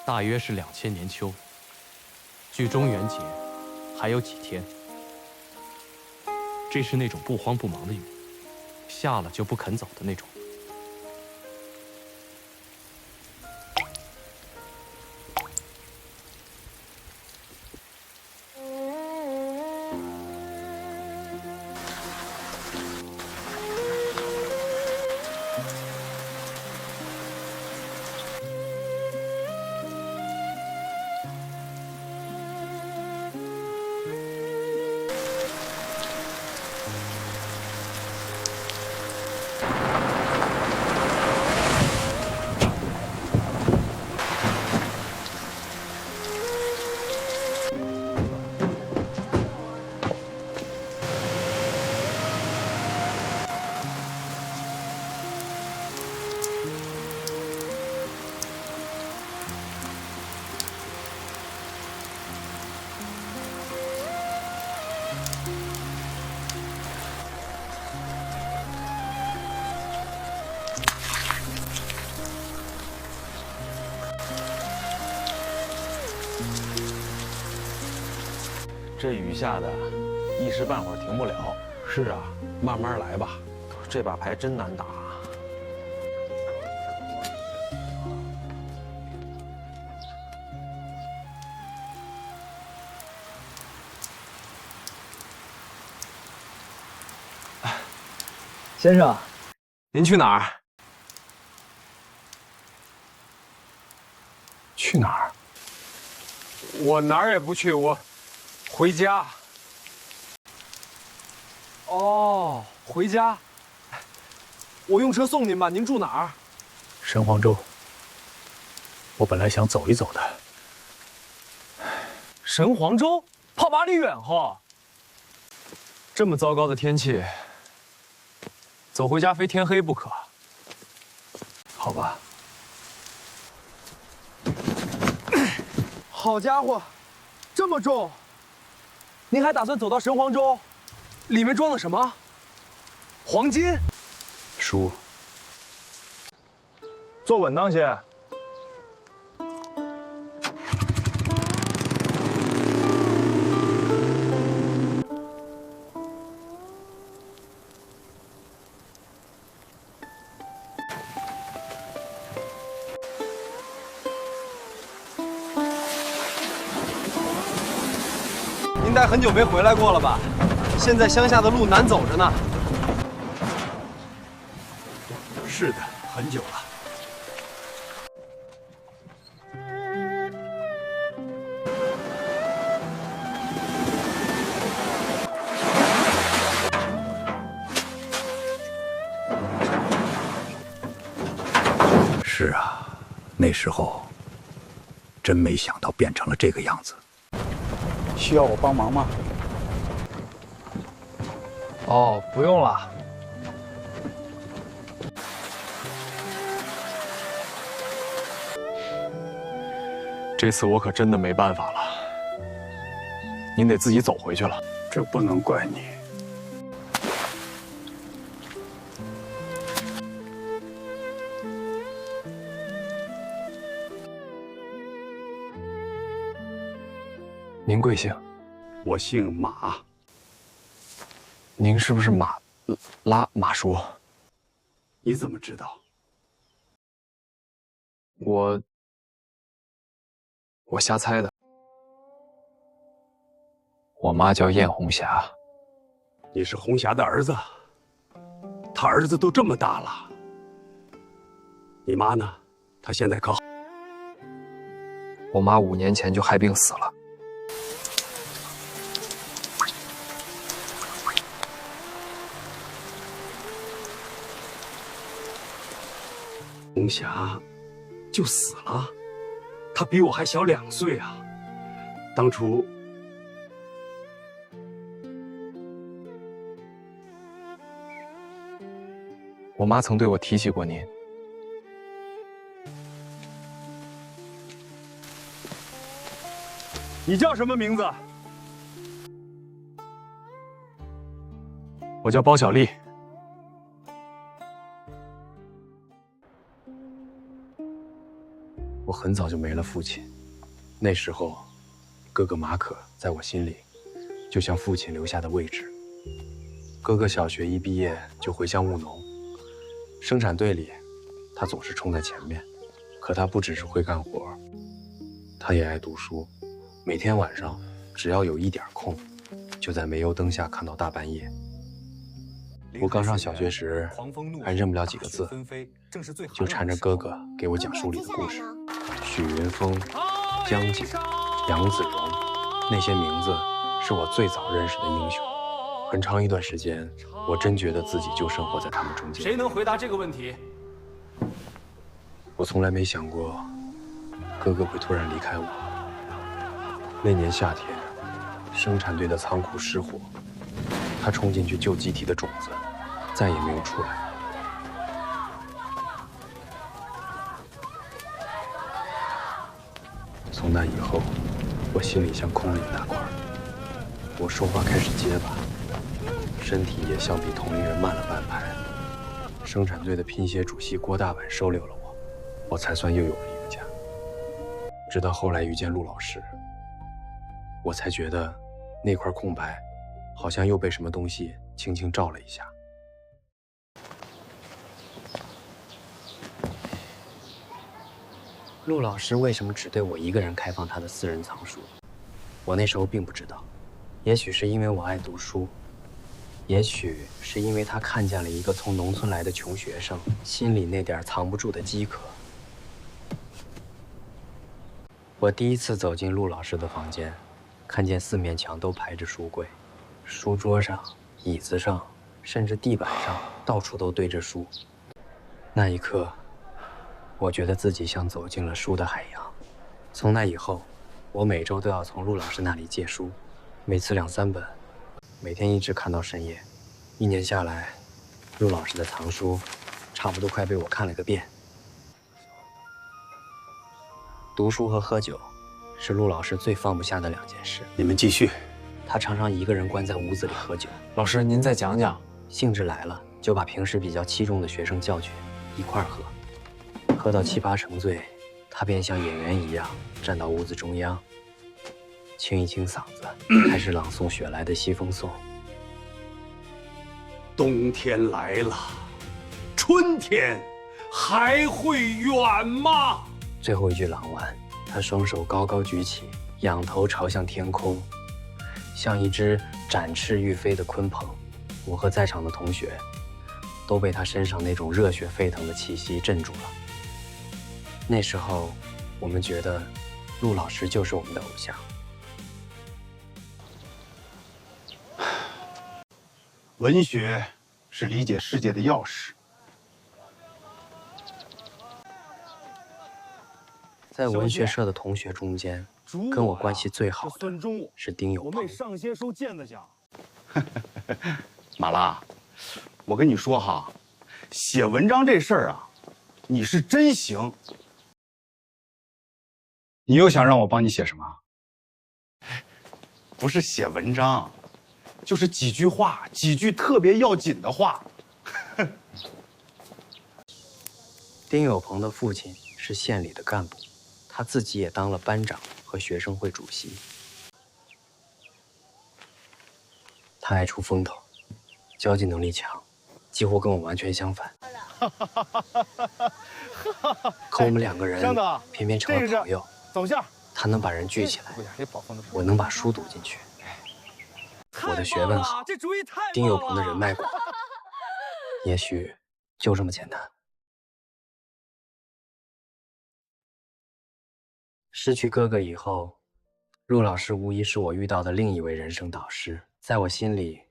大约是2000年秋，距中元节还有几天。这是那种不慌不忙的雨，下了就不肯走的那种。这雨下的，一时半会儿停不了。是啊，慢慢来吧。这把牌真难打啊。先生，您去哪儿？去哪儿？我哪儿也不去，我回家。哦，回家。我用车送您吧，您住哪儿？神皇州。我本来想走一走的。神皇州，跑8里远哈。这么糟糕的天气，走回家非天黑不可。好吧。好家伙，这么重！您还打算走到神皇州？里面装的什么？黄金？书。坐稳当些。您带很久没回来过了吧？现在乡下的路难走着呢。是的，很久了。是啊，那时候真没想到变成了这个样子。需要我帮忙吗？哦，不用了。这次我可真的没办法了，您得自己走回去了。这不能怪你。您贵姓？我姓马。您是不是马叔？你怎么知道？我瞎猜的。我妈叫燕红霞。你是红霞的儿子，他儿子都这么大了。你妈呢？她现在可好？我妈5年前就害病死了。红霞就死了，她比我还小2岁啊。当初我妈曾对我提起过您。你叫什么名字？我叫包小丽。我我很早就没了父亲，那时候，哥哥马可在我心里，就像父亲留下的位置。哥哥小学一毕业就回乡务农，生产队里，他总是冲在前面。可他不只是会干活，他也爱读书。每天晚上，只要有一点空，就在煤油灯下看到大半夜。我刚上小学时还认不了几个字，就缠着哥哥给我讲书里的故事。许云峰、江景、杨子荣，那些名字是我最早认识的英雄。很长一段时间，我真觉得自己就生活在他们中间。谁能回答这个问题？我从来没想过，哥哥会突然离开我。那年夏天，生产队的仓库失火，他冲进去救集体的种子，再也没有出来。从那以后，我心里像空了一大块。我说话开始结巴，身体也相比同龄人慢了半拍。生产队的拼协主席郭大碗收留了我才算又有了一个家。直到后来遇见陆老师，我才觉得那块空白，好像又被什么东西轻轻照了一下。陆老师为什么只对我一个人开放他的私人藏书？我那时候并不知道，也许是因为我爱读书，也许是因为他看见了一个从农村来的穷学生心里那点藏不住的饥渴。我第一次走进陆老师的房间，看见四面墙都排着书柜，书桌上、椅子上，甚至地板上，到处都堆着书。那一刻，我觉得自己像走进了书的海洋。从那以后，我每周都要从陆老师那里借书，每次2、3本，每天一直看到深夜。1年下来，陆老师的藏书差不多快被我看了个遍。读书和喝酒是陆老师最放不下的2件事。你们继续。他常常一个人关在屋子里喝酒。老师，您再讲讲。兴致来了，就把平时比较器重的学生叫去，一块儿喝。喝到7、8成醉，他便像演员一样站到屋子中央，清一清嗓子，开始朗诵雪莱的《西风颂》。冬天来了，春天还会远吗？最后一句朗完，他双手高高举起，仰头朝向天空，像一只展翅欲飞的鲲鹏。我和在场的同学都被他身上那种热血沸腾的气息镇住了。那时候，我们觉得陆老师就是我们的偶像。文学是理解世界的钥匙。在文学社的同学中间，跟我关系最好的是丁有朋。上些收毽子奖。马拉，我跟你说哈，写文章这事儿啊，你是真行。你又想让我帮你写什么？不是写文章，就是几句话，几句特别要紧的话。丁有朋的父亲是县里的干部，他自己也当了班长和学生会主席。他爱出风头，交际能力强，几乎跟我完全相反。可我们2个人偏偏成了朋友。走下，他能把人聚起来，我能把书读进去。我的学问好，丁有朋的人脉广，也许就这么简单。失去哥哥以后，陆老师无疑是我遇到的另一位人生导师。在我心里，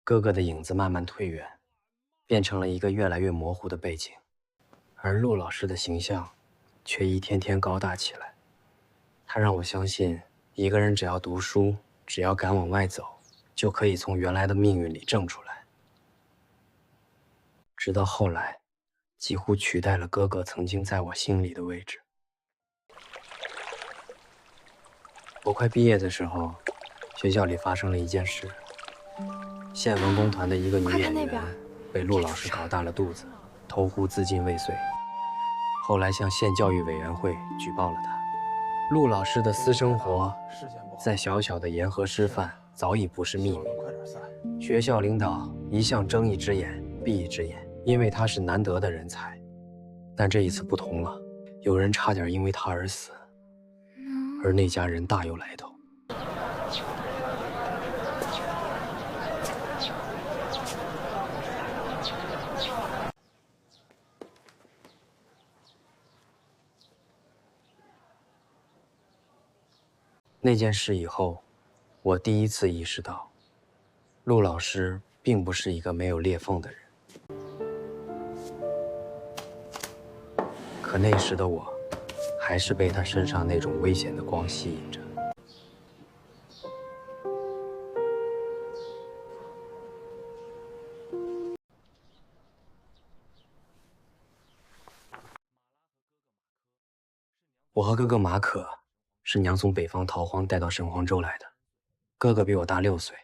哥哥的影子慢慢退远，变成了一个越来越模糊的背景，而陆老师的形象却一天天高大起来。他让我相信，一个人只要读书，只要敢往外走，就可以从原来的命运里挣出来。直到后来，几乎取代了哥哥曾经在我心里的位置。我快毕业的时候，学校里发生了一件事：县文工团的一个女演员被陆老师搞大了肚子，投湖自尽未遂。后来向县教育委员会举报了他。陆老师的私生活在小小的沿河师范早已不是秘密，学校领导一向睁一只眼闭一只眼，因为他是难得的人才。但这一次不同了，有人差点因为他而死，而那家人大有来头。那件事以后，我第一次意识到，陆老师并不是一个没有裂缝的人。可那时的我，还是被他身上那种危险的光吸引着。我和哥哥马可是娘从北方逃荒带到神荒州来的。哥哥比我大6岁，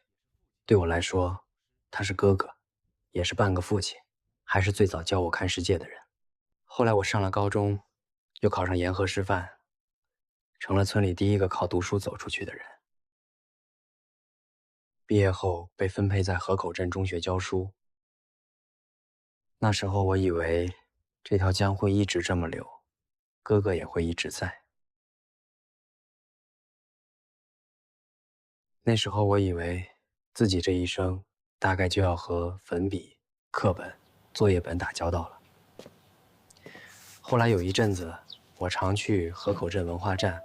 对我来说，他是哥哥，也是半个父亲，还是最早教我看世界的人。后来我上了高中，又考上沿河师范，成了村里第一个靠读书走出去的人。毕业后被分配在河口镇中学教书。那时候我以为这条江会一直这么流，哥哥也会一直在。那时候我以为自己这一生大概就要和粉笔、课本、作业本打交道了。后来有一阵子，我常去河口镇文化站。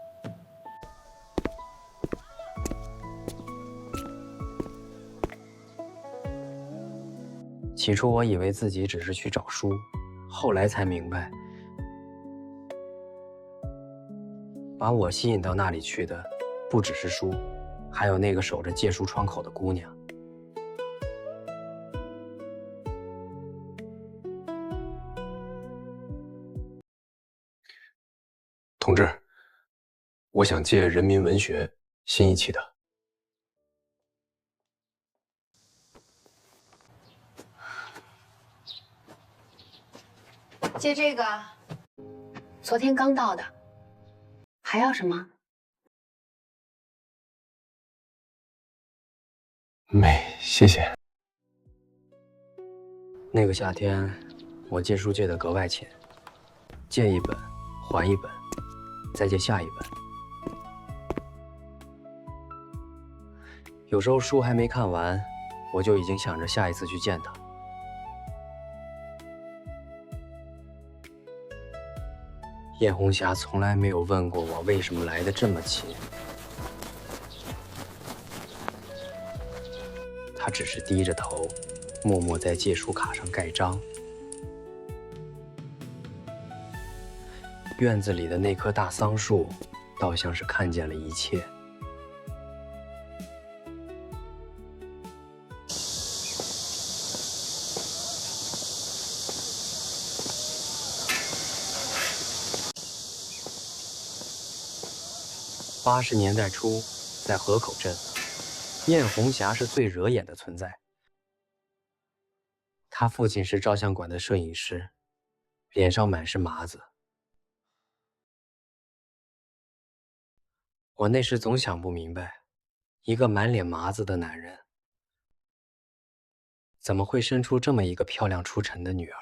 起初我以为自己只是去找书，后来才明白，把我吸引到那里去的不只是书，还有那个守着借书窗口的姑娘。同志，我想借人民文学新一期的。借这个，昨天刚到的。还要什么？没，谢谢。那个夏天，我借书借得格外勤，借一本还一本，再借下一本。有时候书还没看完，我就已经想着下一次去见他。燕红霞从来没有问过我为什么来得这么勤，她只是低着头，默默在借书卡上盖章。院子里的那棵大桑树，倒像是看见了一切。80年代初，在河口镇，燕红霞是最惹眼的存在。她父亲是照相馆的摄影师，脸上满是麻子。我那时总想不明白，一个满脸麻子的男人，怎么会生出这么一个漂亮出尘的女儿？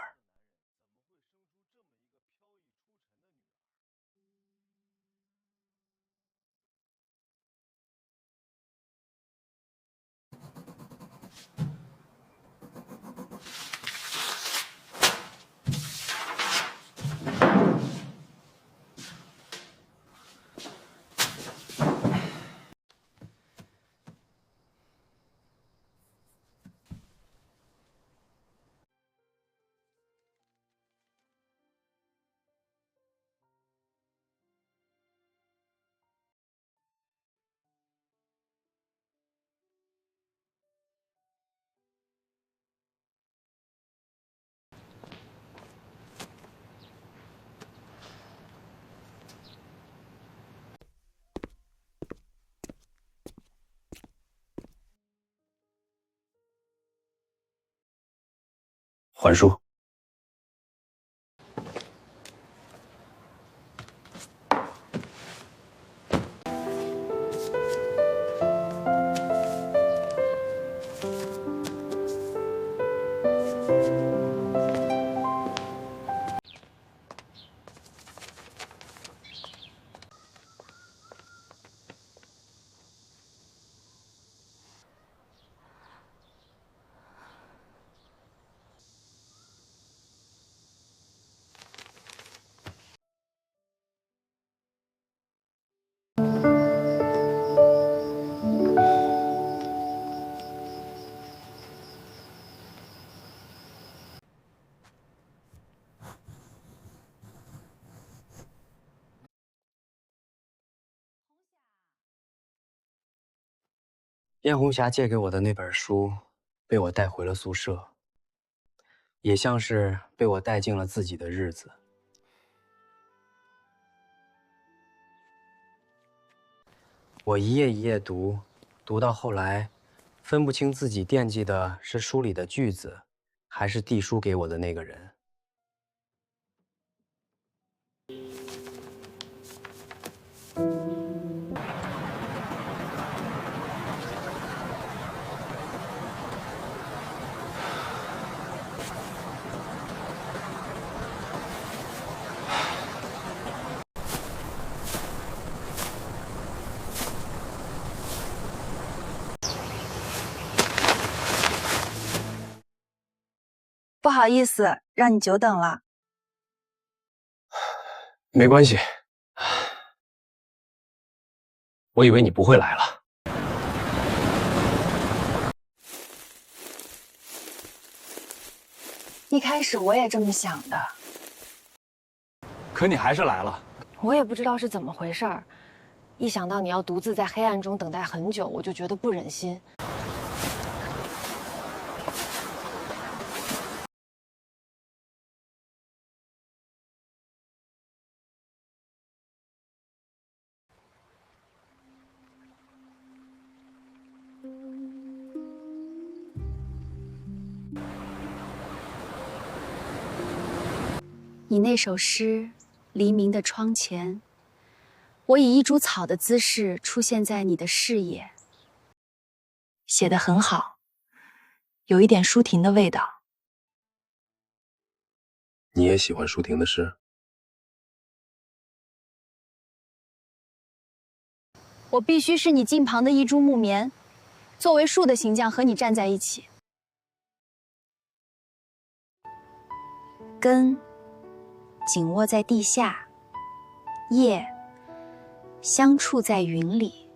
还书。燕红霞借给我的那本书，被我带回了宿舍，也像是被我带进了自己的日子。我一页一页读，读到后来，分不清自己惦记的是书里的句子，还是递书给我的那个人。不好意思，让你久等了。没关系，我以为你不会来了。一开始我也这么想的，可你还是来了。我也不知道是怎么回事儿，一想到你要独自在黑暗中等待很久，我就觉得不忍心。你那首诗《黎明的窗前》，我以一株草的姿势出现在你的视野，写得很好，有一点舒婷的味道。你也喜欢舒婷的诗？我必须是你近旁的一株木棉，作为树的形象和你站在一起。根紧握在地下，叶相触在云里。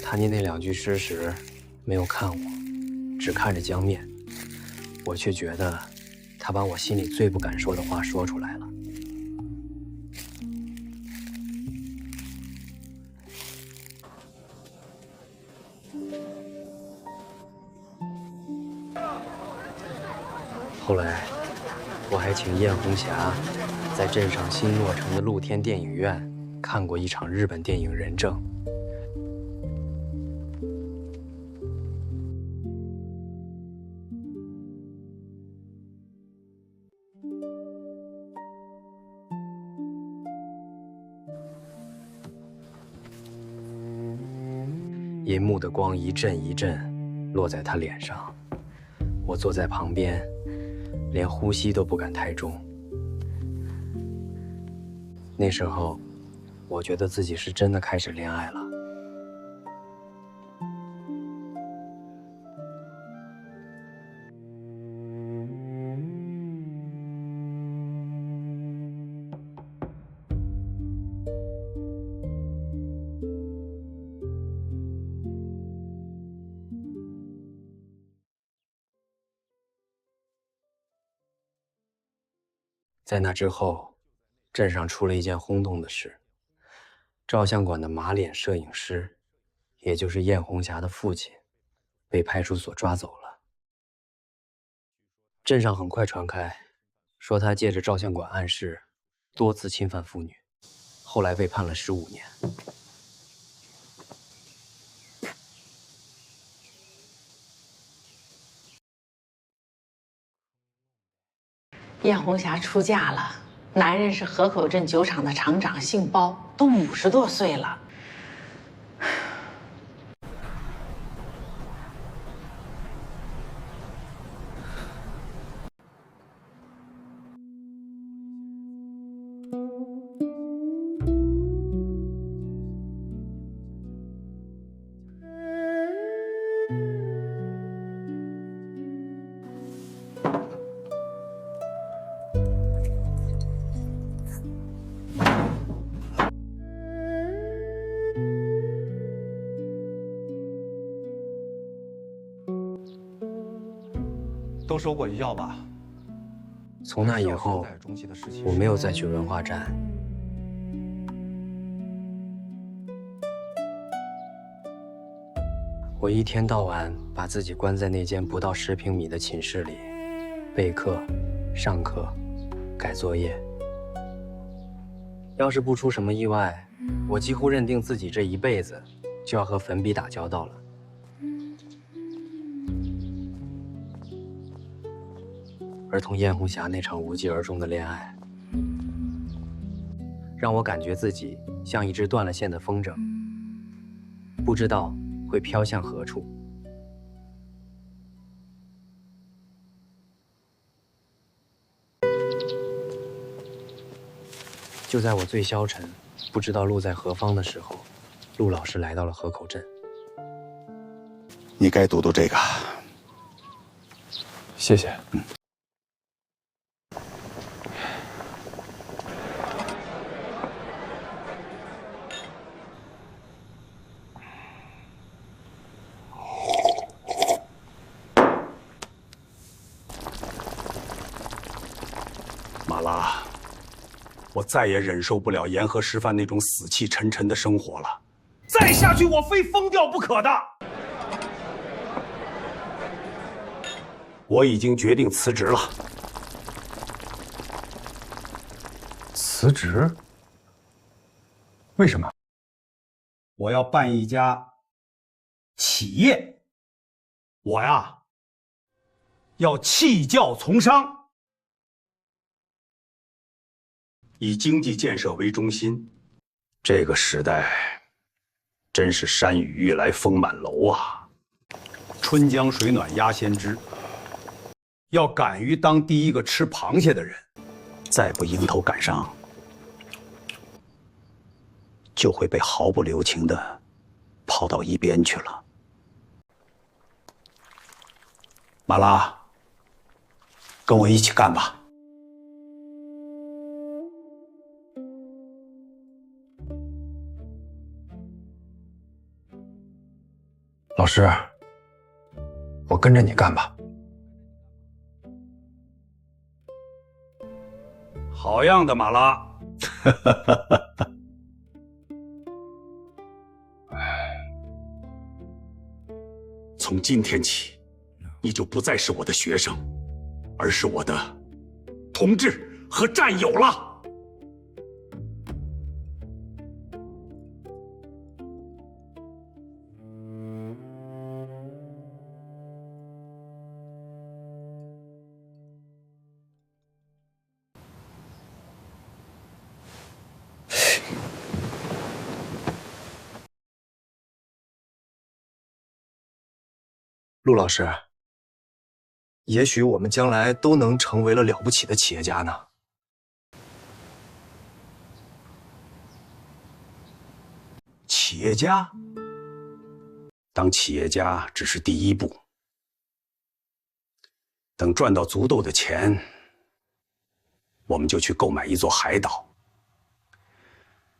他念那两句诗时，没有看我，只看着江面，我却觉得他把我心里最不敢说的话说出来了。后来，我还请燕红霞在镇上新落成的露天电影院看过一场日本电影《人证》。银幕的光一阵一阵落在他脸上，我坐在旁边，连呼吸都不敢太重。那时候，我觉得自己是真的开始恋爱了。在那之后，镇上出了一件轰动的事：照相馆的马脸摄影师，也就是燕红霞的父亲，被派出所抓走了。镇上很快传开，说他借着照相馆暗示，多次侵犯妇女，后来被判了15年。燕红霞出嫁了，男人是河口镇酒厂的厂长，姓包，都50多岁了。都收过一觉吧？从那以后，我没有再去文化站。我一天到晚把自己关在那间不到10平米的寝室里，备课、上课、改作业。要是不出什么意外，我几乎认定自己这一辈子就要和粉笔打交道了。而同燕红霞那场无疾而终的恋爱，让我感觉自己像一只断了线的风筝，不知道会飘向何处。就在我最消沉，不知道路在何方的时候，陆老师来到了河口镇。你该读读这个。谢谢。马拉，我再也忍受不了沿河师范那种死气沉沉的生活了，再下去我非疯掉不可的。我已经决定辞职了。辞职？为什么？我要办一家企业，我呀要弃教从商，以经济建设为中心。这个时代真是山雨欲来风满楼啊！春江水暖鸭先知，要敢于当第一个吃螃蟹的人，再不迎头赶上，就会被毫不留情地抛到一边去了。马拉，跟我一起干吧。老师，我跟着你干吧。好样的，马拉！从今天起，你就不再是我的学生，而是我的同志和战友了。陆老师，也许我们将来都能成为了不起的企业家呢。企业家，当企业家只是第一步，等赚到足够的钱，我们就去购买一座海岛，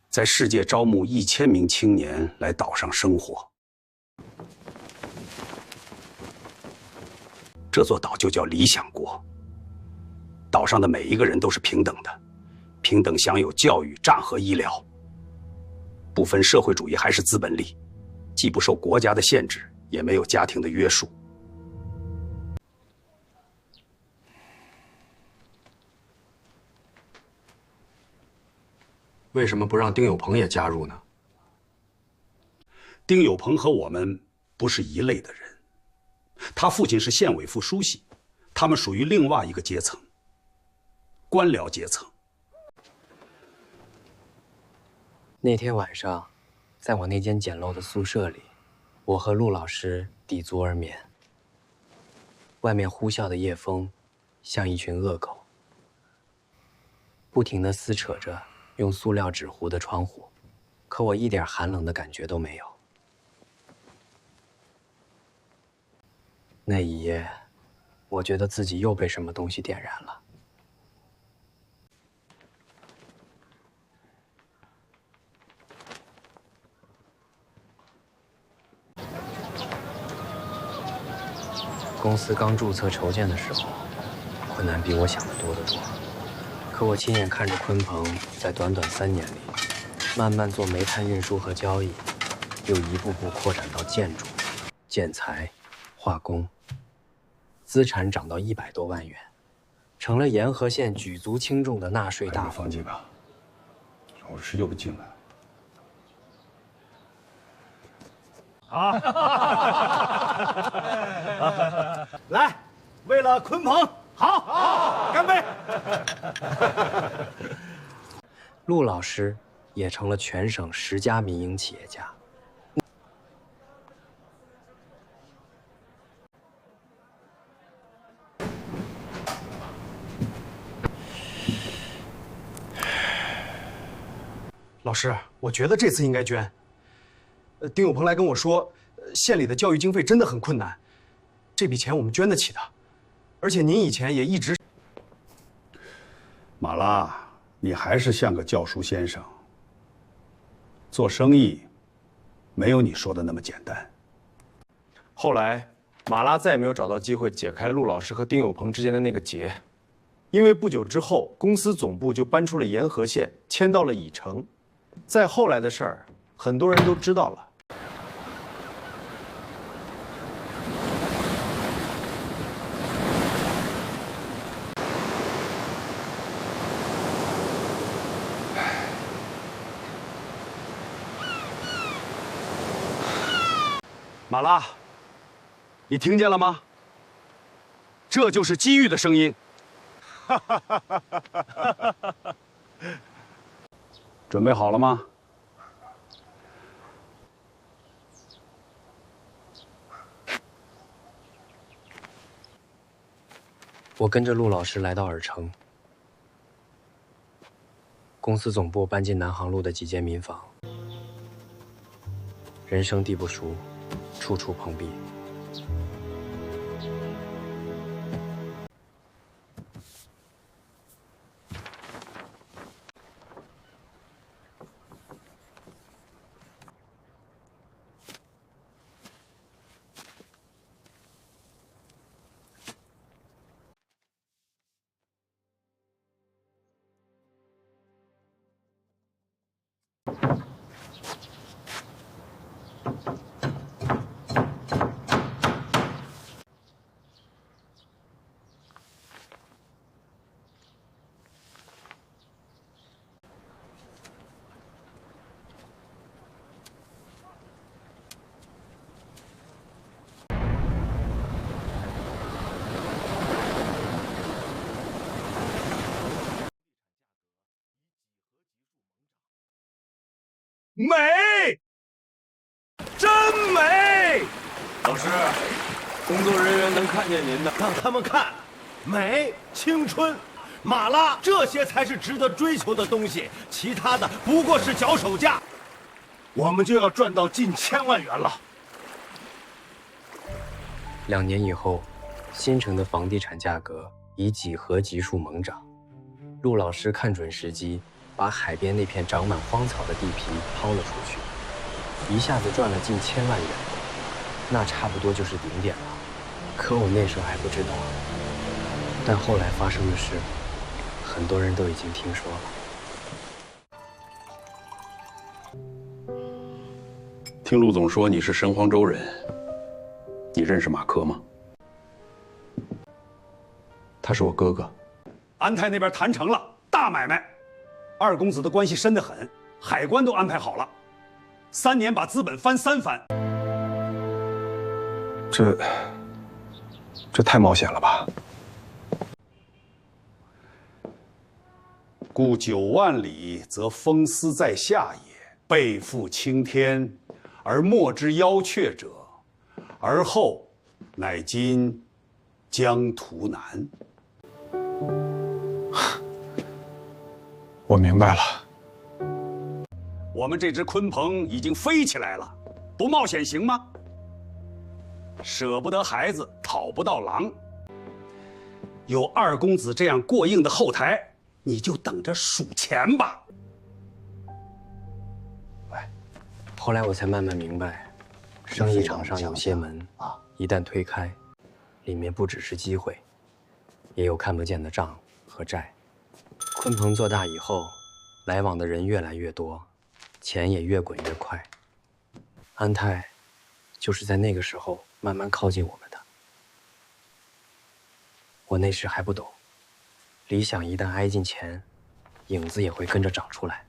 在世界招募1000名青年来岛上生活。这座岛就叫理想国。岛上的每一个人都是平等的，平等享有教育、战和医疗，不分社会主义还是资本利，既不受国家的限制，也没有家庭的约束。为什么不让丁有朋也加入呢？丁有朋和我们不是一类的人。他父亲是县委副书记，他们属于另外一个阶层，官僚阶层。那天晚上，在我那间简陋的宿舍里，我和陆老师抵足而眠。外面呼啸的夜风，像一群恶狗，不停地撕扯着用塑料纸糊的窗户，可我一点寒冷的感觉都没有。那一夜，我觉得自己又被什么东西点燃了。公司刚注册筹建的时候，困难比我想的多得多。可我亲眼看着鲲鹏在短短3年里，慢慢做煤炭运输和交易，又一步步扩展到建筑、建材、化工，资产涨到100多万元，成了沿河县举足轻重的纳税大户。放弃吧，我吃又不进来。来，为了鲲鹏，好，干杯！陆老师也成了全省10家民营企业家。老师，我觉得这次应该捐。丁有鹏来跟我说，县里的教育经费真的很困难，这笔钱我们捐得起的。而且您以前也一直……马拉，你还是像个教书先生。做生意，没有你说的那么简单。后来，马拉再也没有找到机会解开陆老师和丁有鹏之间的那个结，因为不久之后，公司总部就搬出了沿河县，迁到了乙城。再后来的事儿，很多人都知道了。马拉，你听见了吗？这就是机遇的声音。准备好了吗？我跟着陆老师来到尔城，公司总部搬进南航路的几间民房，人生地不熟，处处碰壁。美，真美！老师，工作人员能看见您的，让他们看，美、青春、马拉，这些才是值得追求的东西，其他的不过是脚手架。我们就要赚到近1000万元了。2年以后，新城的房地产价格以几何级数猛涨，陆老师看准时机，把海边那片长满荒草的地皮抛了出去，一下子赚了近1000万元，那差不多就是顶点了。可我那时候还不知道，但后来发生的事，很多人都已经听说了。听陆总说你是神黄州人，你认识马科吗？他是我哥哥。安泰那边谈成了，大买卖。2公子的关系深得很，海关都安排好了，3年把资本翻3番。这太冒险了吧？故9万里，则风丝在下也。背负青天，而莫之夭阙者，而后乃今疆图南。我明白了。我们这只鲲鹏已经飞起来了，不冒险行吗？舍不得孩子，讨不到郎。有二公子这样过硬的后台，你就等着数钱吧。后来我才慢慢明白，生意场上有些门一旦推开，里面不只是机会，也有看不见的账和债。鲲鹏做大以后，来往的人越来越多，钱也越滚越快。安泰就是在那个时候慢慢靠近我们的。我那时还不懂，理想一旦挨近钱，影子也会跟着长出来。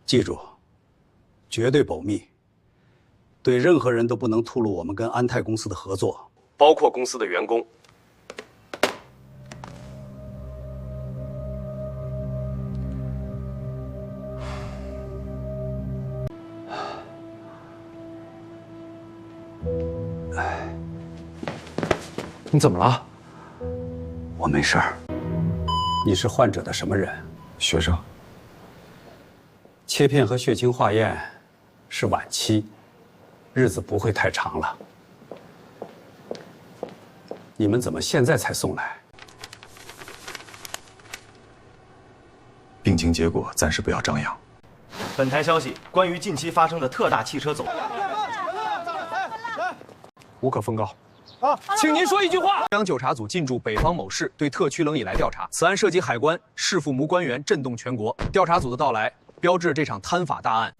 记住，绝对保密，对任何人都不能透露我们跟安泰公司的合作，包括公司的员工。你怎么了？我没事儿。你是患者的什么人？学生。切片和血清化验是晚期，日子不会太长了。你们怎么现在才送来？病情结果暂时不要张扬。本台消息：关于近期发生的特大汽车走，无可奉告。请您说一句话。中央纠察组进驻北方某市，对特区冷以来调查，此案涉及海关，弑父母官员，震动全国。调查组的到来，标志着这场贪法大案。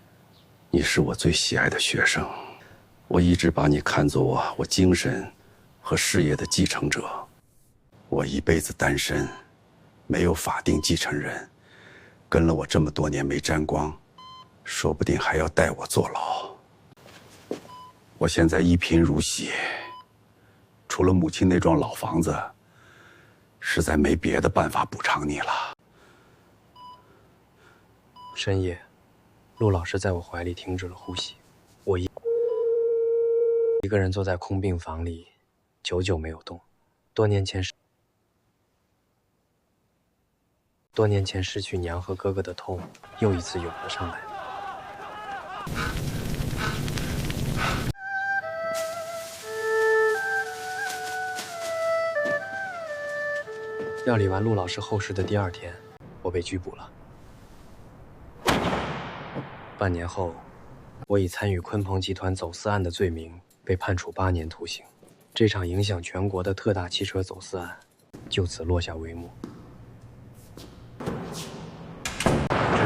你是我最喜爱的学生，我一直把你看作我精神和事业的继承者。我一辈子单身，没有法定继承人，跟了我这么多年没沾光，说不定还要带我坐牢。我现在一贫如洗，除了母亲那幢老房子，实在没别的办法补偿你了。深夜，陆老师在我怀里停止了呼吸，我一个人坐在空病房里，久久没有动。多年前失去娘和哥哥的痛，又一次涌了上来。料理完陆老师后事的第二天，我被拘捕了。半年后，我以参与鲲鹏集团走私案的罪名被判处8年徒刑。这场影响全国的特大汽车走私案就此落下帷幕。直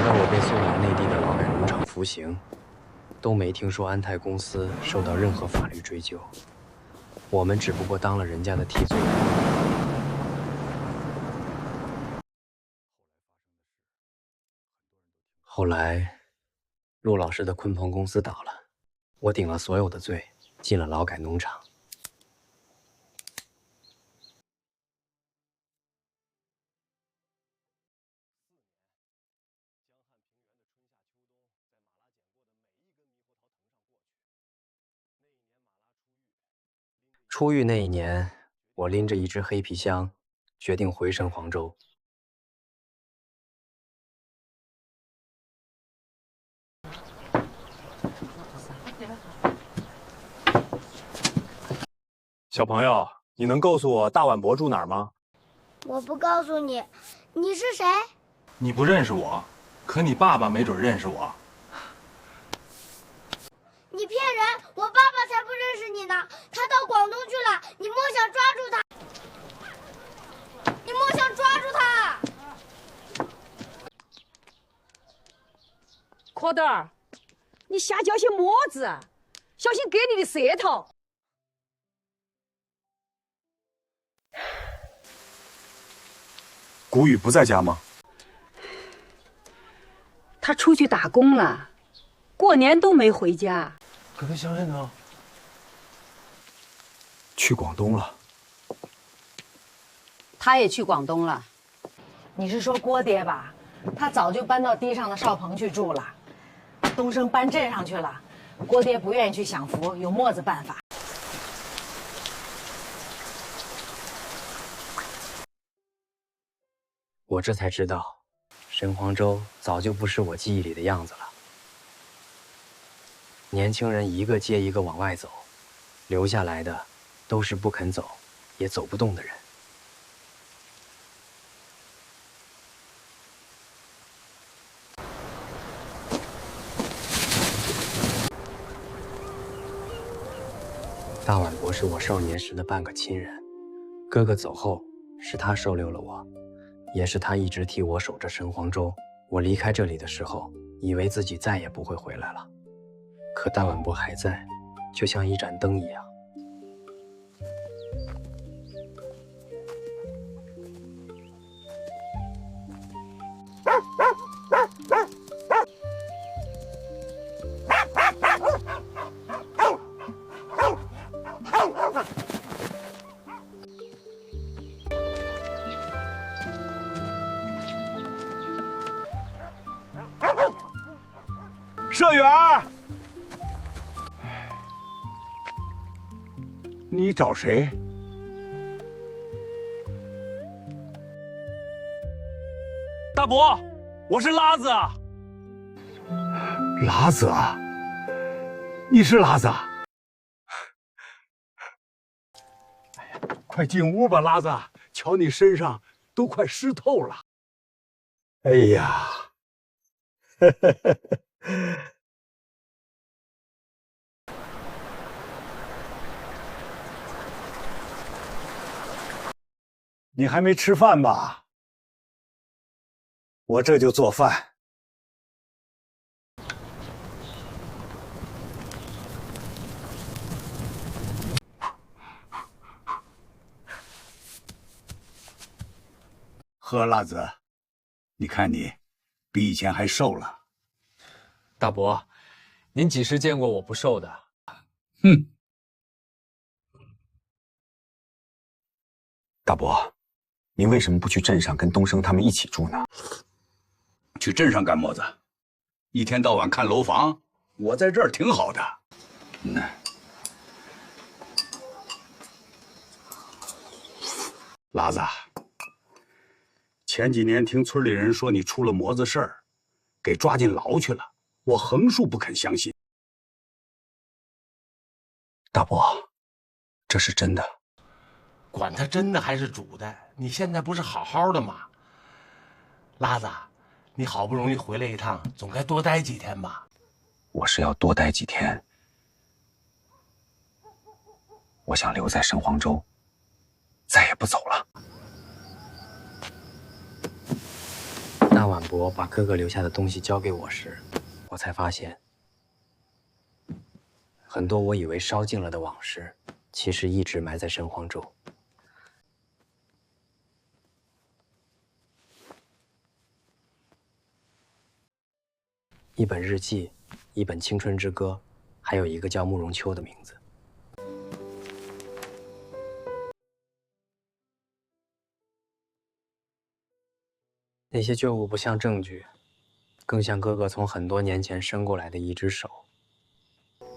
到我被送往内地的劳改农场服刑，都没听说安泰公司受到任何法律追究。我们只不过当了人家的替罪羊。后来，陆老师的鲲鹏公司倒了，我顶了所有的罪，进了劳改农场。出狱那一年，我拎着一只黑皮箱，决定回省黄州。小朋友，你能告诉我大碗伯住哪儿吗？我不告诉你，你是谁？你不认识我，可你爸爸没准认识我。你骗人！我爸爸才不认识你呢，他到广东去了，你莫想抓住他！你莫想抓住他！蝌蚪儿，你瞎叫些么子？小心给你的舌头！谷雨不在家吗？他出去打工了，过年都没回家。可他相认呢？去广东了。他也去广东了。你是说郭爹吧？他早就搬到堤上的少棚去住了，东升搬镇上去了。郭爹不愿意去享福，有墨子办法。我这才知道，神黄州早就不是我记忆里的样子了。年轻人一个接一个往外走，留下来的都是不肯走，也走不动的人。大婉伯是我少年时的半个亲人，哥哥走后，是他收留了我，也是他一直替我守着神黄州。我离开这里的时候，以为自己再也不会回来了，可大婉伯还在，就像一盏灯一样。社员，你找谁？大伯，我是拉子啊。拉子啊，你是拉子啊？哎呀，快进屋吧，拉子，瞧你身上都快湿透了。哎呀，你还没吃饭吧？我这就做饭。喝，辣子，你看你比以前还瘦了。大伯，您几时见过我不瘦的？哼，大伯，您为什么不去镇上跟东升他们一起住呢？去镇上干么子？一天到晚看楼房，我在这儿挺好的。拉子，前几年听村里人说你出了模子事儿，给抓进牢去了，我横竖不肯相信。大伯，这是真的。管他真的还是煮的，你现在不是好好的吗？拉子，你好不容易回来一趟，总该多待几天吧？我是要多待几天，我想留在神黄州，再也不走了。大婉伯把哥哥留下的东西交给我时，我才发现，很多我以为烧尽了的往事，其实一直埋在神黄州。一本日记，一本青春之歌，还有一个叫慕容秋的名字。那些旧物不像证据，更像哥哥从很多年前伸过来的一只手，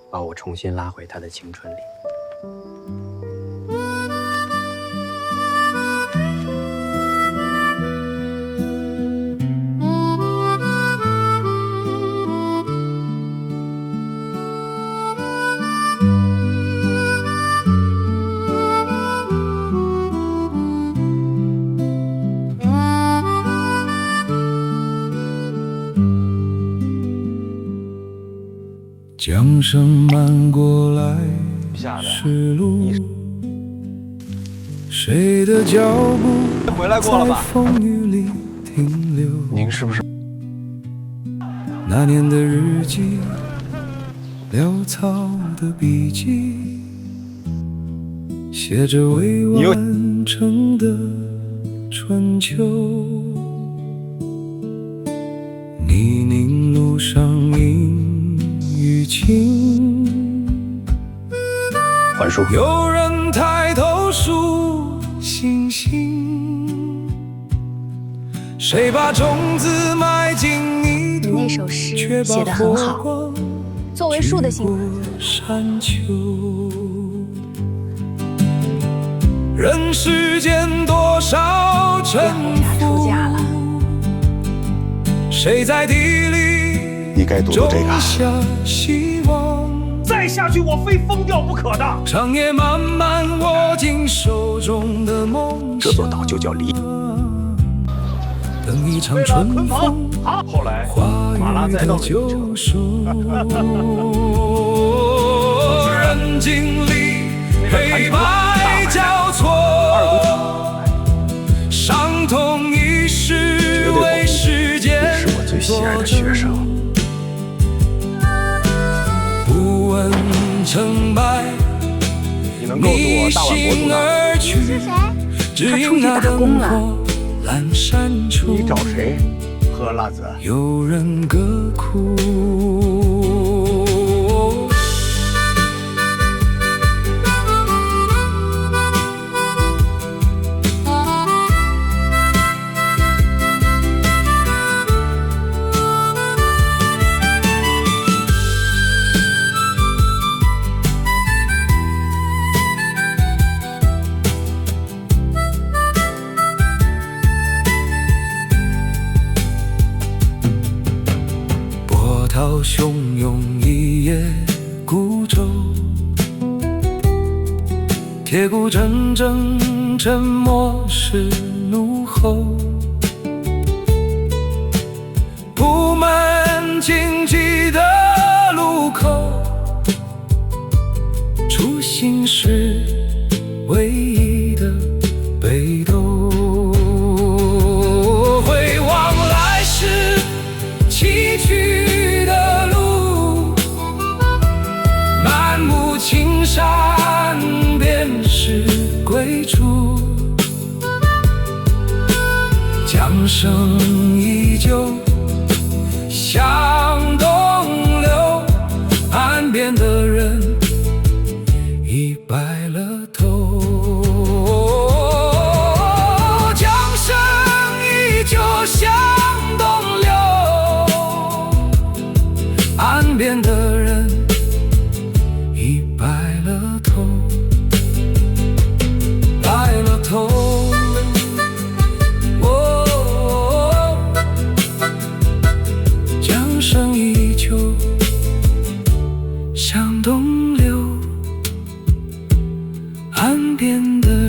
把我重新拉回他的青春里。江声漫过来是路，谁的脚步回来过了吧？在风雨里停留。您是不是？那年的日记，潦草的笔记，写着未完成的春秋，泥泞路上阴雨晴。还书。有人抬头数星星，谁把种子埋进泥土？你那首诗写得很好，作为树的性格。山丘，人世间多少沉浮，谁在地里你该读读这个。下希望，再下去我非疯掉不可的。长夜漫漫握紧手中的梦想，这座岛就叫离。等一场春风，后来马拉再到了禹城。人经历黑白交错，伤痛一世为世间是我最喜爱的学生。不问成败，你能告诉我大碗博主而去，只因那灯火阑珊处。你找谁？何辣子？有人歌哭。涛汹涌一叶孤舟，铁骨铮铮沉默是怒吼，铺满荆棘的路口，初心是唯一的北斗，回望来时崎岖青山便是归处，江声依旧向东流，岸边的人已白了头，江声依旧向东流，岸边的人已白了头，白了头。哦，江声依旧向东流，岸边的